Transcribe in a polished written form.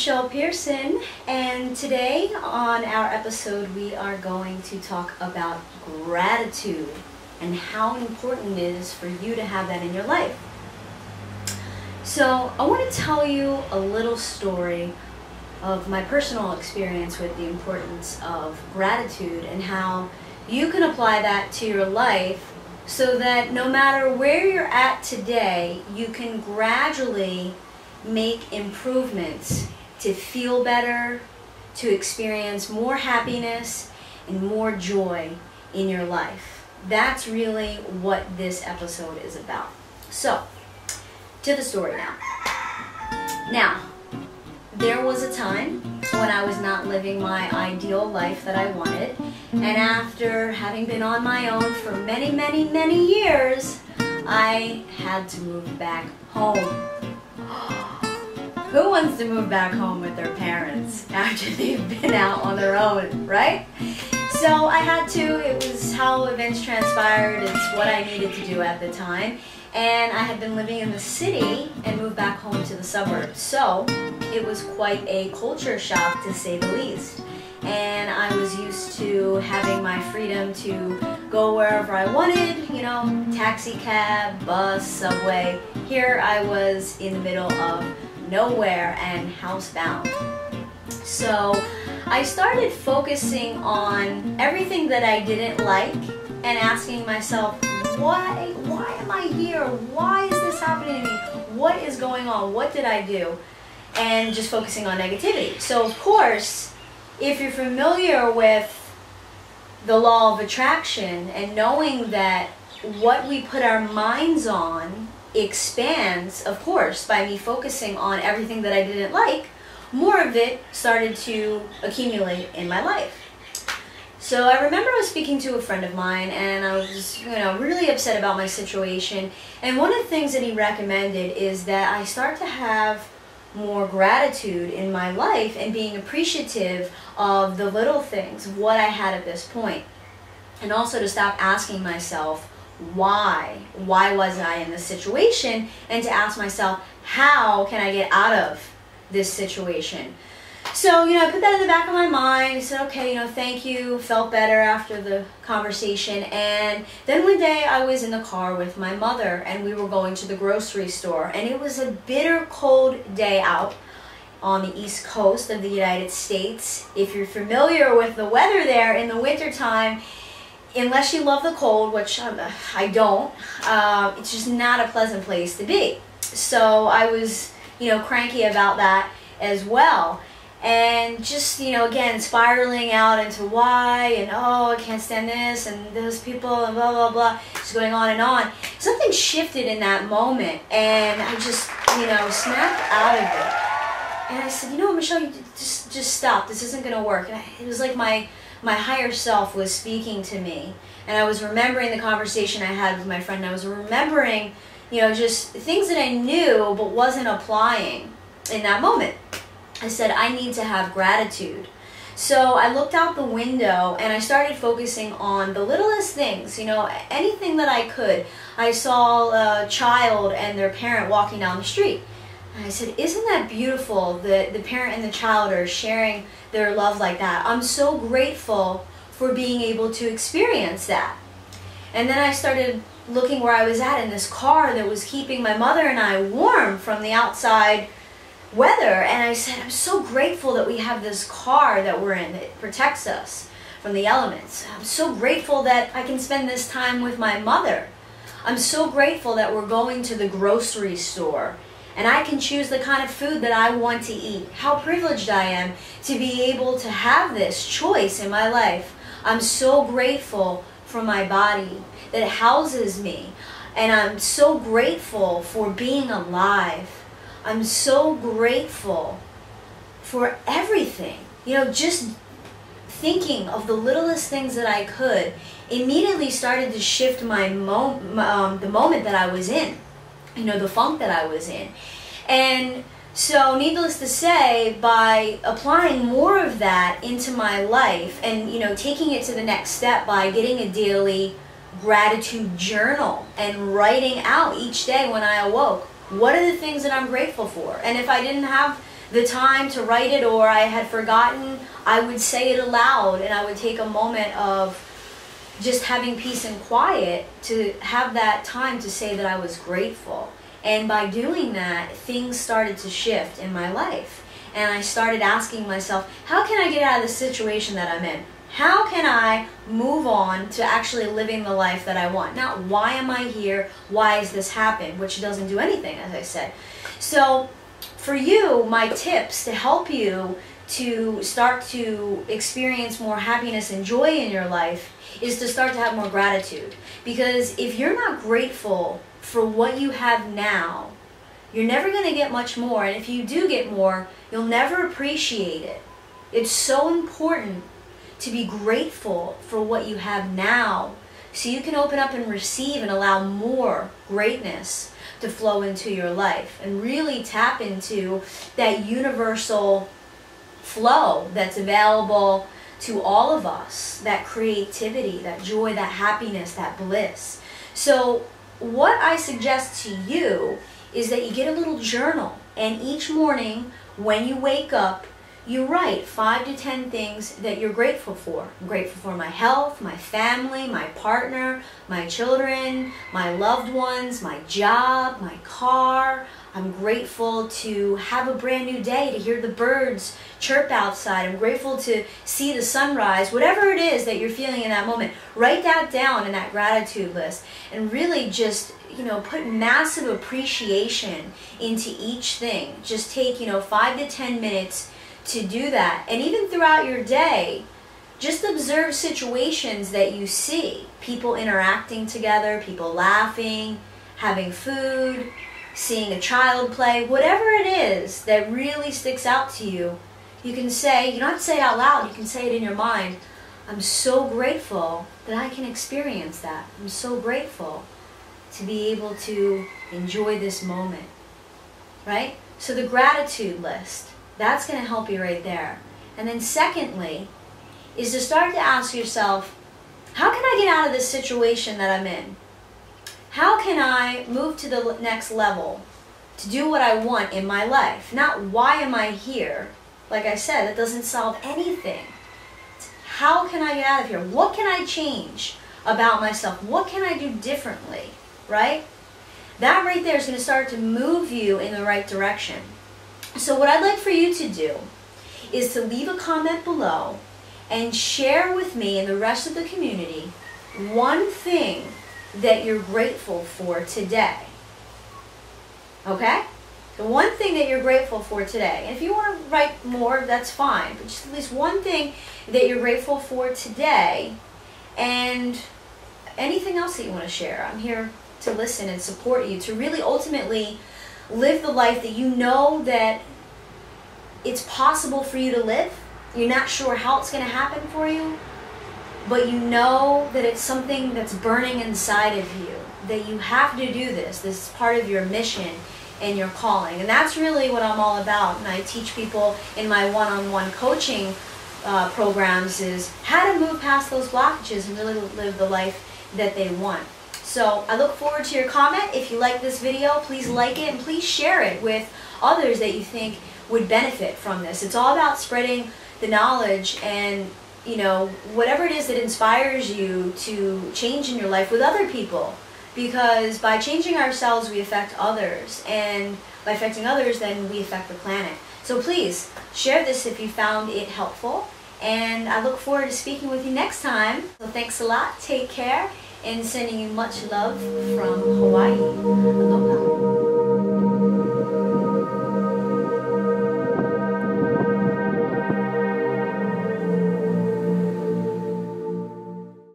Michelle Pearson, and today on our episode we are going to talk about gratitude and how important it is for you to have that in your life. So I want to tell you a little story of my personal experience with the importance of gratitude and how you can apply that to your life so that no matter where you're at today, you can gradually make improvements to feel better, to experience more happiness and more joy in your life. That's really what this episode is about. So, to the story now. Now, there was a time when I was not living my ideal life that I wanted, and after having been on my own for many years, I had to move back home. Who wants to move back home with their parents after they've been out on their own, right? So I had to. It was how events transpired. It's what I needed to do at the time. And I had been living in the city and moved back home to the suburbs. So it was quite a culture shock, to say the least. And I was used to having my freedom to go wherever I wanted, you know, taxi cab, bus, subway. Here I was in the middle of nowhere and housebound. So I started focusing on everything that I didn't like and asking myself, why am I here? Why is this happening to me? What is going on? What did I do? And just focusing on negativity. So of course, if you're familiar with the law of attraction and knowing that what we put our minds on expands, of course, by me focusing on everything that I didn't like, more of it started to accumulate in my life. So I remember I was speaking to a friend of mine and I was, really upset about my situation. And one of the things that he recommended is that I start to have more gratitude in my life and being appreciative of the little things, what I had at this point. And also to stop asking myself, why was I in this situation, and to ask myself, how can I get out of this situation? So, I put that in the back of my mind. I said, okay, thank you, felt better after the conversation. And then one day I was in the car with my mother and we were going to the grocery store, and it was a bitter cold day out on the East Coast of the United States. If you're familiar with the weather there in the wintertime, unless you love the cold, which I don't, it's just not a pleasant place to be. So I was, cranky about that as well. And just, again, spiraling out into why, and I can't stand this, and those people, and blah, blah, blah, just going on and on. Something shifted in that moment, and I just, snapped out of it. And I said, Michelle, you just stop. This isn't going to work. And it was like my higher self was speaking to me. And I was remembering the conversation I had with my friend. And I was remembering, just things that I knew but wasn't applying in that moment. I said, I need to have gratitude. So I looked out the window and I started focusing on the littlest things, anything that I could. I saw a child and their parent walking down the street. And I said, isn't that beautiful that the parent and the child are sharing their love like that? I'm so grateful for being able to experience that. And then I started looking where I was at in this car that was keeping my mother and I warm from the outside weather, and I said, I'm so grateful that we have this car that we're in that protects us from the elements. I'm so grateful that I can spend this time with my mother. I'm so grateful that we're going to the grocery store and I can choose the kind of food that I want to eat. How privileged I am to be able to have this choice in my life. I'm so grateful for my body that houses me, and I'm so grateful for being alive. I'm so grateful for everything. Just thinking of the littlest things that I could immediately started to shift my the moment that I was in, the funk that I was in. And so needless to say, by applying more of that into my life and, taking it to the next step by getting a daily gratitude journal and writing out each day when I awoke, what are the things that I'm grateful for? And if I didn't have the time to write it or I had forgotten, I would say it aloud, and I would take a moment of just having peace and quiet to have that time to say that I was grateful. And by doing that, things started to shift in my life. And I started asking myself, how can I get out of the situation that I'm in? How can I move on to actually living the life that I want? Not why am I here? Why has this happened? Which doesn't do anything, as I said. So for you, my tips to help you to start to experience more happiness and joy in your life is to start to have more gratitude. Because if you're not grateful for what you have now, you're never going to get much more. And if you do get more, you'll never appreciate it. It's so important to be grateful for what you have now so you can open up and receive and allow more greatness to flow into your life and really tap into that universal flow that's available to all of us, that creativity, that joy, that happiness, that bliss. So what I suggest to you is that you get a little journal, and each morning when you wake up, you write 5 to 10 things that you're grateful for. I'm grateful for my health, my family, my partner, my children, my loved ones, my job, my car. I'm grateful to have a brand new day, to hear the birds chirp outside. I'm grateful to see the sunrise. Whatever it is that you're feeling in that moment, write that down in that gratitude list and really just, put massive appreciation into each thing. Just take, 5 to 10 minutes to do that. And even throughout your day, just observe situations that you see. People interacting together, people laughing, having food, seeing a child play, whatever it is that really sticks out to you, you can say, you don't have to say it out loud, you can say it in your mind, I'm so grateful that I can experience that. I'm so grateful to be able to enjoy this moment, right? So the gratitude list, that's going to help you right there. And then secondly, is to start to ask yourself, how can I get out of this situation that I'm in? How can I move to the next level to do what I want in my life? Not why am I here? Like I said, that doesn't solve anything. It's how can I get out of here? What can I change about myself? What can I do differently? Right? That right there is going to start to move you in the right direction. So what I'd like for you to do is to leave a comment below and share with me and the rest of the community one thing that you're grateful for today. Okay? The one thing that you're grateful for today. And if you want to write more, that's fine. But just at least one thing that you're grateful for today, and anything else that you want to share. I'm here to listen and support you, to really ultimately live the life that you know that it's possible for you to live. You're not sure how it's going to happen for you, but you know that it's something that's burning inside of you, that you have to do this. This is part of your mission and your calling. And that's really what I'm all about. And I teach people in my one-on-one coaching programs is how to move past those blockages and really live the life that they want. So I look forward to your comment. If you like this video, please like it and please share it with others that you think would benefit from this. It's all about spreading the knowledge and, whatever it is that inspires you to change in your life with other people. Because by changing ourselves, we affect others. And by affecting others, then we affect the planet. So please share this if you found it helpful. And I look forward to speaking with you next time. So thanks a lot. Take care. And sending you much love from Hawaii. Aloha.